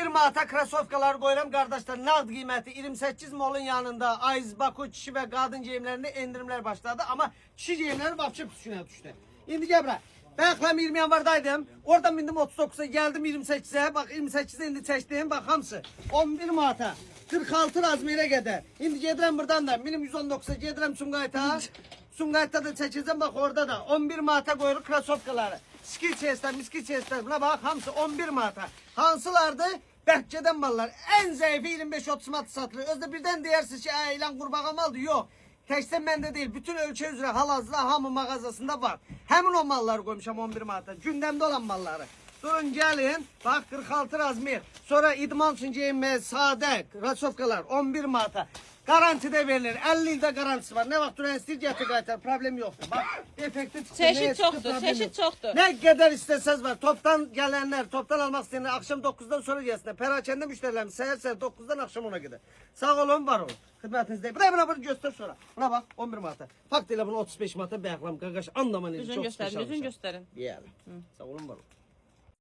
manata krasovkaları koyuram kardeşler. Nağd kıymeti 28 molun yanında Ayz, Baku, kişi ve kadın giyimlerinde indirimler başladı. Ama kişi giyimleri vapçı üstüne düştü. Şimdi gel buraya. Ben akşam 20 yanvardaydım. Oradan bindim 39'a geldim 28'e. Bak 28'e indi çeştiğim bak hamısı. 11 manata. 46 razmire gider. Şimdi gedirem buradan da. Benim 119'a gedirem Sumqayıt'a. Sumqayıt'ta da çekeceğim bak orada da. 11 manata koyulur krasovkaları. Skil chestler, miskil chestler. Buna bak hamısı 11 manata. Hansılardı? Berkçeden mallar. En zayıfı 25-30 manat satılır. Özde birden diyersiniz ki ilan kurbağa maldı. Yok. Teksten bende değil. Bütün ölçü üzere halazla hamı mağazasında var. Hemen o malları koymuşam 11 manata. Gündemde olan malları. Durun gelin. Bak 46 razmir. Sonra idman için giyinmez sade rasovkalar 11 manata. Garantide verilir. 50 yılda garantisi var. Ne vakit duran istir getir kaytar. Problem yoktur. Bak efekti çıktı. Çeşit çoktur. Çeşit çoktur. Ne kadar isteseniz var. Toptan gelenler, toptan almak isteyenler akşam 9'dan sonra gelsinler. Perakende müşterilerimiz seher 9'dan akşam 10'a gider. Sağ olun, var olun. Hizmetinizde. Buna göster sonra. Buna bak 11 manata. Fakt ile bunu 35 manata beklam. Gagaş anlamanız Düzün çok gösterin, special düzün bir şey. gösterin. Yani. Sağ olun, var olun.